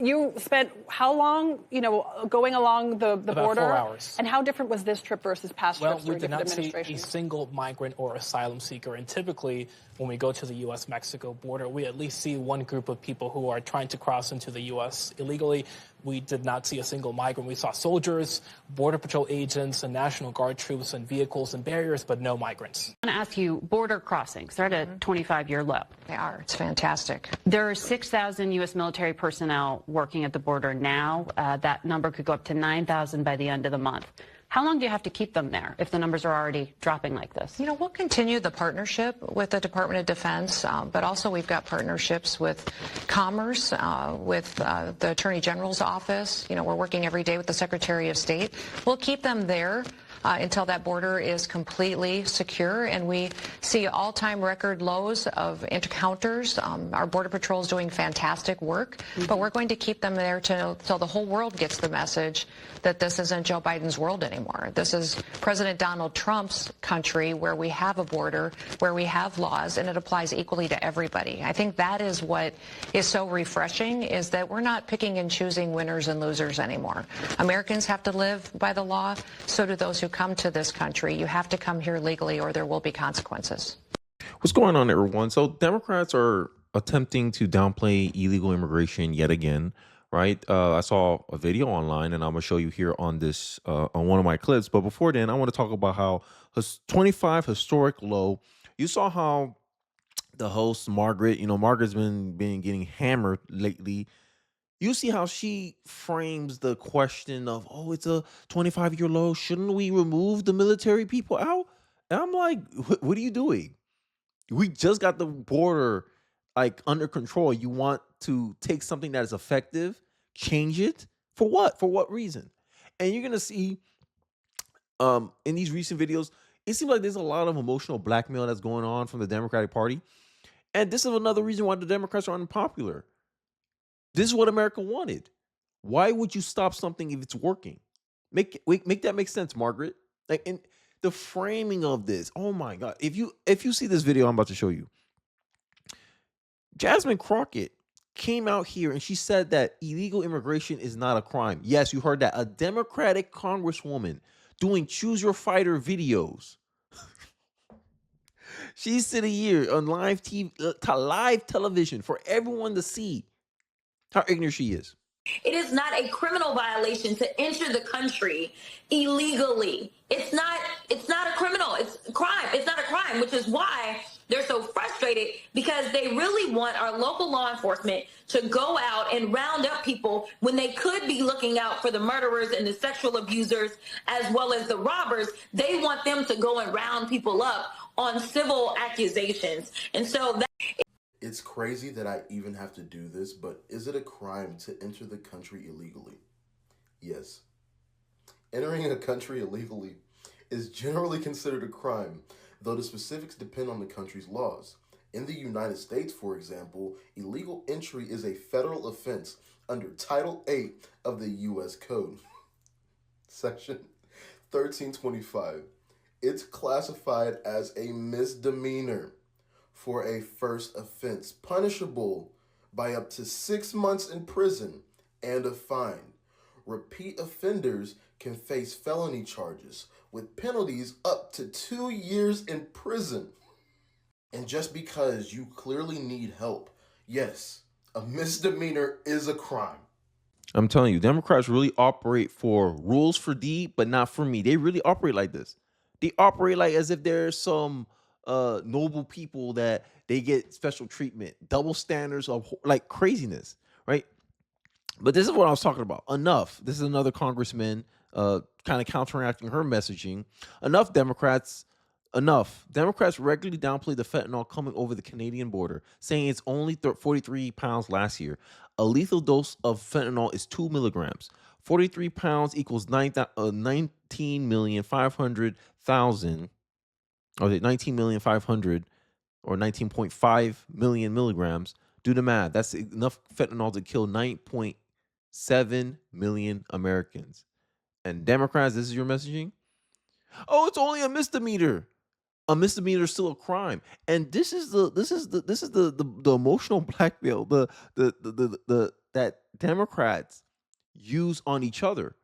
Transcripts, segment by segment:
You spent how long, going along the About border? 4 hours. And how different was this trip versus past trips Well, we during did different not see administrations? a single migrant or asylum seeker. And typically, when we go to the U.S.-Mexico border, we at least see one group of people who are trying to cross into the U.S. illegally. We did not see a single migrant. We saw soldiers, Border Patrol agents, and National Guard troops and vehicles and barriers, but no migrants. I want to ask you, border crossings, they're at a 25-year low. They are. It's fantastic. There are 6,000 U.S. military personnel working at the border now. That number could go up to 9,000 by the end of the month. How long do you have to keep them there if the numbers are already dropping like this? We'll continue the partnership with the Department of Defense, but also we've got partnerships with Commerce, with the Attorney General's office. We're working every day with the Secretary of State. We'll keep them there until that border is completely secure, and we see all-time record lows of encounters. Our Border Patrol is doing fantastic work, but we're going to keep them there till the whole world gets the message that this isn't Joe Biden's world anymore. This is President Donald Trump's country, where we have a border, where we have laws, and it applies equally to everybody. I think that is what is so refreshing, is that we're not picking and choosing winners and losers anymore. Americans have to live by the law. So do those who come to this country. You have to come here legally, or there will be consequences. What's going on, everyone? So Democrats are attempting to downplay illegal immigration yet again, right? I saw a video online, and I'm going to show you here on this on one of my clips. But before then, I want to talk about how 25 historic low. You saw how the host, Margaret, Margaret's been getting hammered lately. You see how she frames the question of, oh, it's a 25-year low. Shouldn't we remove the military people out? And I'm like, what are you doing? We just got the border under control. You want to take something that is effective, change it for what? For what reason? And you're gonna see in these recent videos, it seems like there's a lot of emotional blackmail that's going on from the Democratic Party. And this is another reason why the Democrats are unpopular. This is what America wanted. Why would you stop something if it's working? Make that make sense, Margaret. And the framing of this. Oh my God! If you see this video I'm about to show you, Jasmine Crockett came out here and she said that illegal immigration is not a crime. Yes, you heard that. A Democratic congresswoman doing choose your fighter videos. She's sitting here on live TV, live television for everyone to see how ignorant she is. It is not a criminal violation to enter the country illegally. It's not a criminal. It's a crime. It's not a crime, which is why they're so frustrated, because they really want our local law enforcement to go out and round up people when they could be looking out for the murderers and the sexual abusers as well as the robbers. They want them to go and round people up on civil accusations. And so that it's crazy that I even have to do this, but is it a crime to enter the country illegally? Yes. Entering a country illegally is generally considered a crime, though the specifics depend on the country's laws. In the United States, for example, illegal entry is a federal offense under Title 8 of the U.S. Code. Section 1325. It's classified as a misdemeanor for a first offense, punishable by up to 6 months in prison and a fine. Repeat offenders can face felony charges with penalties up to 2 years in prison. And just because you clearly need help, yes, a misdemeanor is a crime. I'm telling you, Democrats really operate for rules for thee, but not for me. They really operate like this. They operate like as if there's some noble people that they get special treatment, double standards of like craziness, right? But this is what I was talking about. Enough. This is another congressman kind of counteracting her messaging. Enough, Democrats. Enough. Democrats regularly downplay the fentanyl coming over the Canadian border, saying it's only 43 pounds last year. A lethal dose of fentanyl is 2 milligrams. 43 pounds equals 19,500,000. Or 19,500,000 or 19.5 million milligrams. Do the math. That's enough fentanyl to kill 9.7 million Americans. And Democrats, this is your messaging? Oh, it's only a misdemeanor. A misdemeanor is still a crime. And this is the emotional blackmail, the that Democrats use on each other.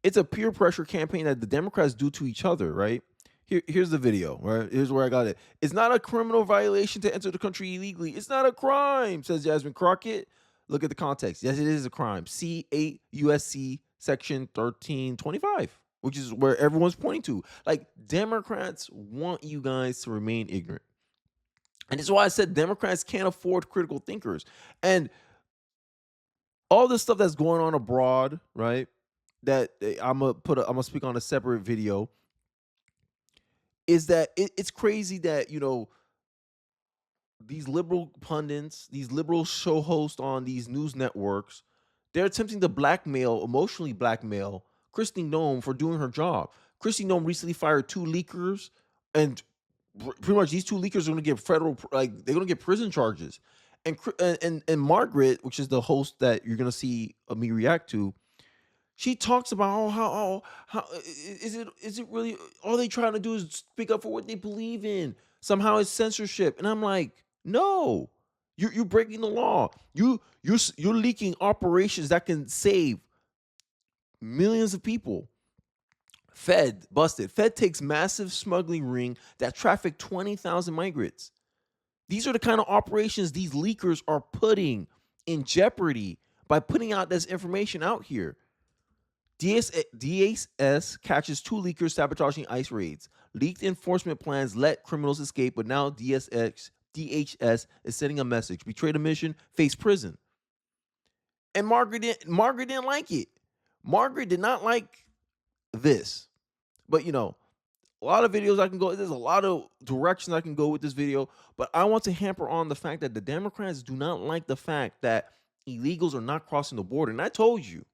It's a peer pressure campaign that the Democrats do to each other, right? Here's the video, right? Here's where I got it. It's not a criminal violation to enter the country illegally. It's not a crime, says Jasmine Crockett. Look at the context. Yes, it is a crime. C8 USC section 1325, which is where everyone's pointing to. Like, Democrats want you guys to remain ignorant. And this is why I said Democrats can't afford critical thinkers. And all this stuff that's going on abroad, right? That I'm gonna speak on a separate video. Is that it's crazy that these liberal pundits, these liberal show hosts on these news networks, they're attempting to emotionally blackmail Kristi Noem for doing her job. Kristi Noem recently fired 2 leakers, and pretty much these 2 leakers are going to get they're going to get prison charges. And Margaret, which is the host that you're going to see me react to, she talks about how is it really all they trying to do is speak up for what they believe in? Somehow it's censorship, and I'm like, no, you're breaking the law. You're leaking operations that can save millions of people. Fed busted. Fed takes massive smuggling ring that trafficked 20,000 migrants. These are the kind of operations these leakers are putting in jeopardy by putting out this information out here. DHS catches 2 leakers sabotaging ICE raids. Leaked enforcement plans let criminals escape, but now DHS is sending a message. Betrayed a mission, face prison. And Margaret didn't like it. Margaret did not like this. But a lot of videos I can go. There's a lot of directions I can go with this video. But I want to hamper on the fact that the Democrats do not like the fact that illegals are not crossing the border. And I told you.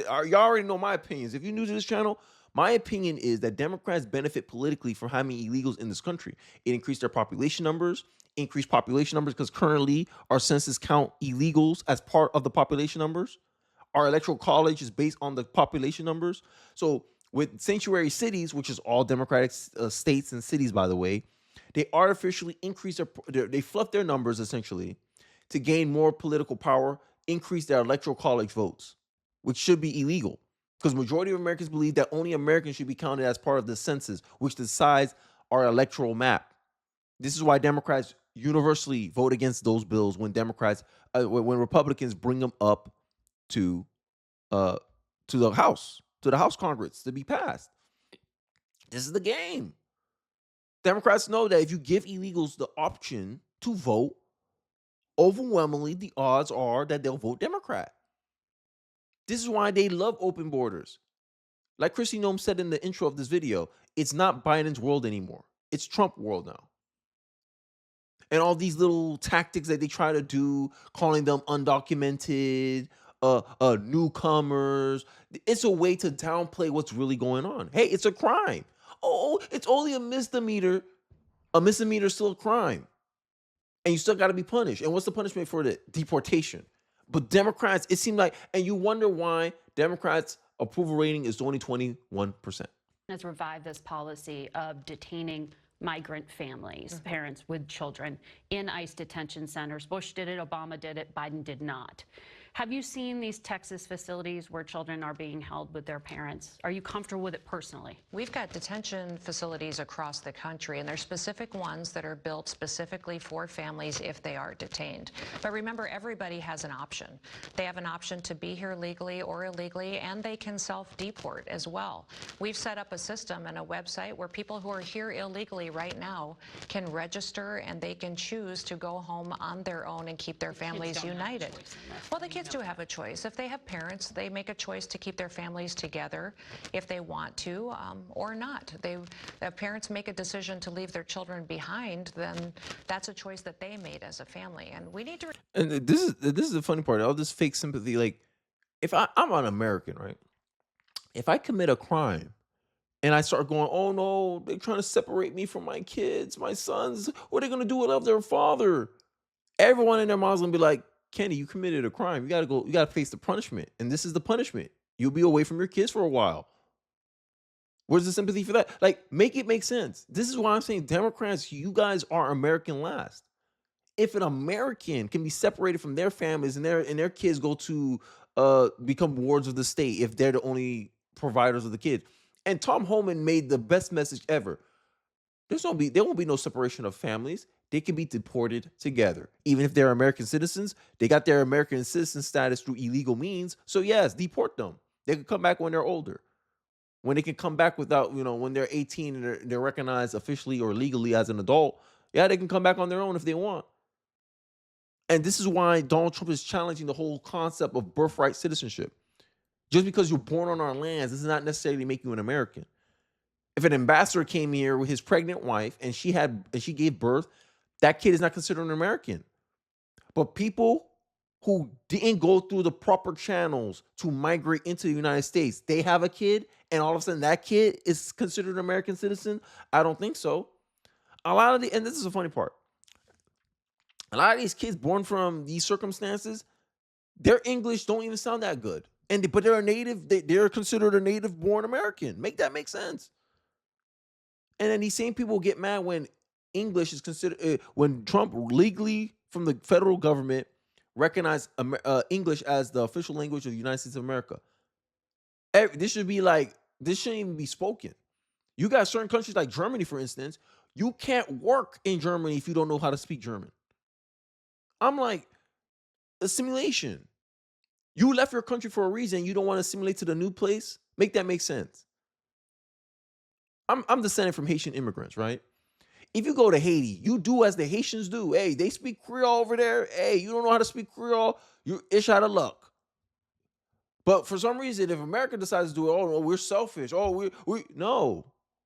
Y'all already know my opinions. If you're new to this channel, my opinion is that Democrats benefit politically from having illegals in this country. It increased their population numbers, because currently our census count illegals as part of the population numbers. Our electoral college is based on the population numbers. So with sanctuary cities, which is all Democratic states and cities, by the way, they artificially increase they fluff their numbers essentially to gain more political power, increase their electoral college votes, which should be illegal, because majority of Americans believe that only Americans should be counted as part of the census, which decides our electoral map. This is why Democrats universally vote against those bills when Republicans bring them up to the House, Congress to be passed. This is the game. Democrats know that if you give illegals the option to vote, overwhelmingly the odds are that they'll vote Democrat. This is why they love open borders. Like Kristi Noem said in the intro of this video, it's not Biden's world anymore. It's Trump world now. And all these little tactics that they try to do, calling them undocumented, newcomers, it's a way to downplay what's really going on. Hey, it's a crime. Oh, it's only a misdemeanor. A misdemeanor is still a crime. And you still got to be punished. And what's the punishment for the deportation? But Democrats, it seemed like, and you wonder why Democrats' approval rating is only 21%. Has revived this policy of detaining migrant families, parents with children, in ICE detention centers. Bush did it, Obama did it, Biden did not. Have you seen these Texas facilities where children are being held with their parents? Are you comfortable with it personally? We've got detention facilities across the country, and there's specific ones that are built specifically for families if they are detained. But remember, everybody has an option. They have an option to be here legally or illegally, and they can self-deport as well. We've set up a system and a website where people who are here illegally right now can register, and they can choose to go home on their own and keep their families united. Well, the kids do have a choice. If they have parents, they make a choice to keep their families together if they want to, or not. If parents make a decision to leave their children behind, then that's a choice that they made as a family. And we need to. And this is the funny part. All this fake sympathy. Like, if I'm an American, right? If I commit a crime and I start going, oh no, they're trying to separate me from my kids, my sons. What are they gonna do without their father? Everyone in their minds gonna be like, Kenny, you committed a crime. You gotta face the punishment. And this is the punishment. You'll be away from your kids for a while. Where's the sympathy for that? Like, make it make sense. This is why I'm saying, Democrats, you guys are American last. if an American can be separated from their families and their kids go to become wards of the state if they're the only providers of the kids. And Tom Homan made the best message ever. There won't be no separation of families. They can be deported together. Even if they're American citizens, they got their American citizen status through illegal means. So yes, deport them. They can come back when they're older. When they can come back without, when they're 18 and they're recognized officially or legally as an adult, yeah, they can come back on their own if they want. And this is why Donald Trump is challenging the whole concept of birthright citizenship. Just because you're born on our lands does not necessarily make you an American. If an ambassador came here with his pregnant wife and she gave birth, that kid is not considered an American. But people who didn't go through the proper channels to migrate into the United States, they have a kid, and all of a sudden that kid is considered an American citizen? I don't think so. And this is the funny part. A lot of these kids born from these circumstances, their English don't even sound that good. But they're a native, they're considered a native born American. Make that make sense. And then these same people get mad when English is considered, when Trump legally from the federal government recognized English as the official language of the United States of America. This shouldn't even be spoken. You got certain countries like Germany, for instance, you can't work in Germany if you don't know how to speak German. I'm like, assimilation. You left your country for a reason. You don't want to assimilate to the new place. Make that make sense. I'm descended from Haitian immigrants, right? If you go to Haiti, you do as the Haitians do. Hey, they speak Creole over there. Hey, you don't know how to speak Creole, you're ish out of luck. But for some reason, if America decides to do it, oh, we're selfish. Oh, no.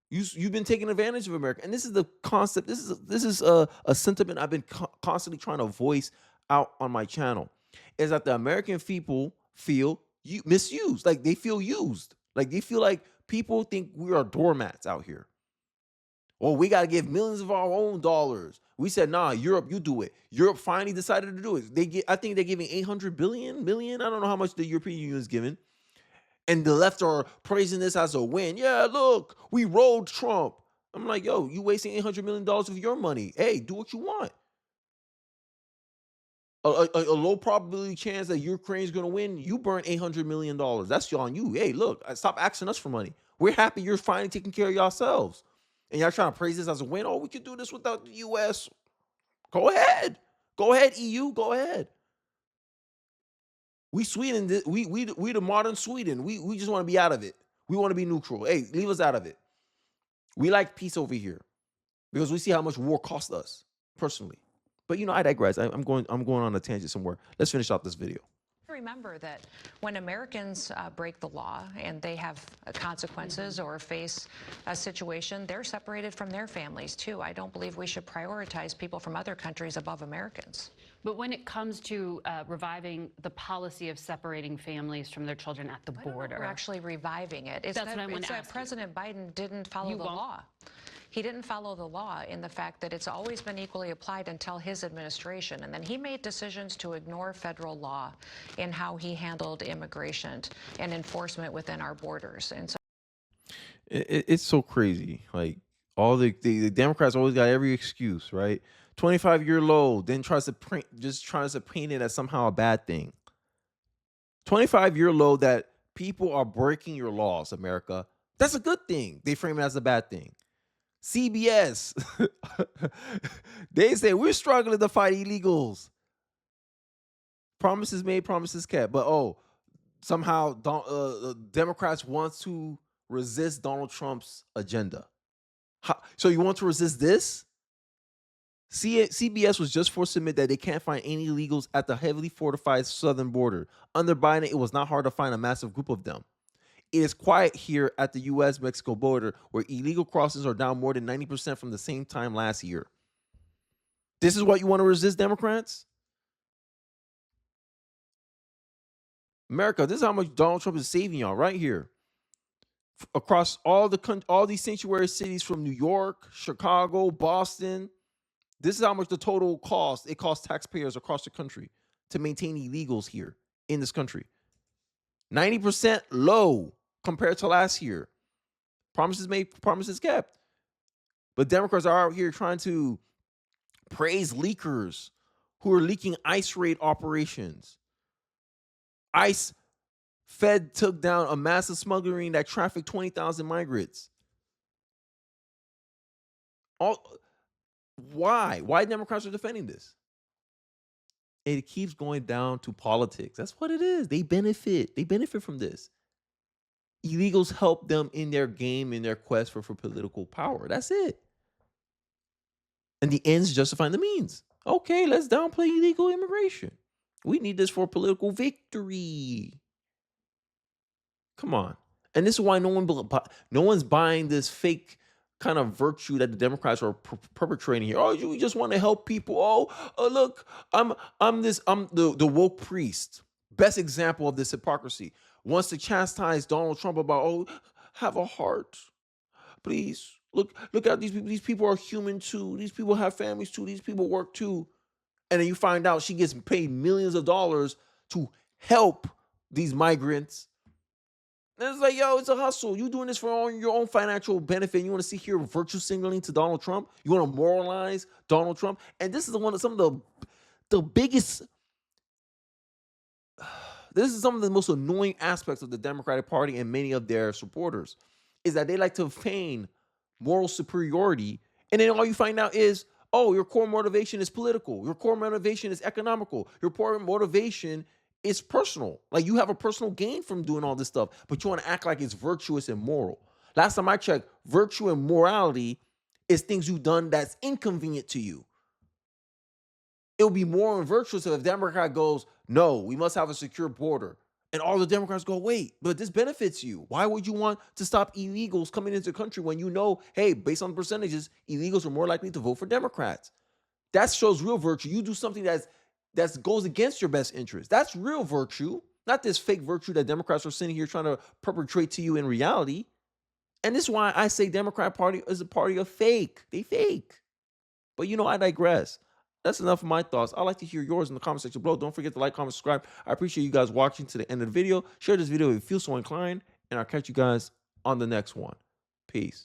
You've been taking advantage of America. And this is the concept. This is a sentiment I've been constantly trying to voice out on my channel. Is that the American people feel misused. Like they feel used. Like they feel like people think we are doormats out here. Well, we got to give millions of our own dollars. We said, nah, Europe, you do it. Europe finally decided to do it. I think they're giving 800 million. I don't know how much the European Union is giving. And the left are praising this as a win. Yeah, look, we rolled Trump. I'm like, yo, you wasting $800 million of your money. Hey, do what you want. A low probability chance that Ukraine's going to win, you burn $800 million. That's on you. Hey, look, stop asking us for money. We're happy you're finally taking care of yourselves. And y'all trying to praise this as a win. Oh, we could do this without the U.S. Go ahead. Go ahead, EU. Go ahead. We Sweden. We the modern Sweden. We just want to be out of it. We want to be neutral. Hey, leave us out of it. We like peace over here because we see how much war costs us personally. But I digress. I'm going on a tangent somewhere. Let's finish out this video. Remember that when Americans break the law and they have consequences or face a situation, they're separated from their families too. I don't believe we should prioritize people from other countries above Americans. But when it comes to reviving the policy of separating families from their children at the border, we're actually reviving it. That's what I want to ask you. President Biden didn't follow the law. He didn't follow the law in the fact that it's always been equally applied until his administration. And then he made decisions to ignore federal law in how he handled immigration and enforcement within our borders. And so it's so crazy. Like all the Democrats always got every excuse, right? 25-year low, then tries to paint it as somehow a bad thing. 25-year low that people are breaking your laws, America. That's a good thing. They frame it as a bad thing. CBS, they say we're struggling to fight illegals. Promises made, promises kept. But somehow Democrats want to resist Donald Trump's agenda. So you want to resist this? CBS was just forced to admit that they can't find any illegals at the heavily fortified southern border. Under Biden, it was not hard to find a massive group of them. It is quiet here at the U.S.-Mexico border, where illegal crossings are down more than 90% from the same time last year. This is what you want to resist, Democrats? America, this is how much Donald Trump is saving y'all right here. Across all these sanctuary cities from New York, Chicago, Boston, this is how much the total cost. It costs taxpayers across the country to maintain illegals here in this country. 90% low compared to last year. Promises made, promises kept. But Democrats are out here trying to praise leakers who are leaking ICE raid operations. ICE Fed took down a massive smuggling that trafficked 20,000 migrants. Why Democrats are defending this? It keeps going down to politics. That's what it is. They benefit. They benefit from this. Illegals help them in their game, in their quest for political power. That's it. And the ends justifying the means. Okay, let's downplay illegal immigration. We need this for political victory. Come on. And this is why no one's buying this fake kind of virtue that the Democrats are perpetrating here. Oh, you just want to help people. Oh, look, I'm the woke priest. Best example of this hypocrisy. Wants to chastise Donald Trump about, oh, have a heart. Please. Look at these people. These people are human too. These people have families too. These people work too. And then you find out she gets paid millions of dollars to help these migrants. And it's like, yo, it's a hustle. You doing this for your own financial benefit. You want to see here virtue signaling to Donald Trump? You want to moralize Donald Trump? And this is some of the biggest. This is some of the most annoying aspects of the Democratic Party and many of their supporters, is that they like to feign moral superiority, and then all you find out is, oh, your core motivation is political. Your core motivation is economical. Your core motivation is personal. Like, you have a personal gain from doing all this stuff, but you want to act like it's virtuous and moral. Last time I checked, virtue and morality is things you've done that's inconvenient to you. It would be more virtuous if a Democrat goes, no, we must have a secure border. And all the Democrats go, wait, but this benefits you. Why would you want to stop illegals coming into the country when you know, hey, based on the percentages, illegals are more likely to vote for Democrats? That shows real virtue. You do something that goes against your best interest. That's real virtue, not this fake virtue that Democrats are sitting here trying to perpetrate to you in reality. And this is why I say Democrat Party is a party of fake. They fake. But I digress. That's enough of my thoughts. I'd like to hear yours in the comment section below. Don't forget to like, comment, subscribe. I appreciate you guys watching to the end of the video. Share this video if you feel so inclined, and I'll catch you guys on the next one. Peace.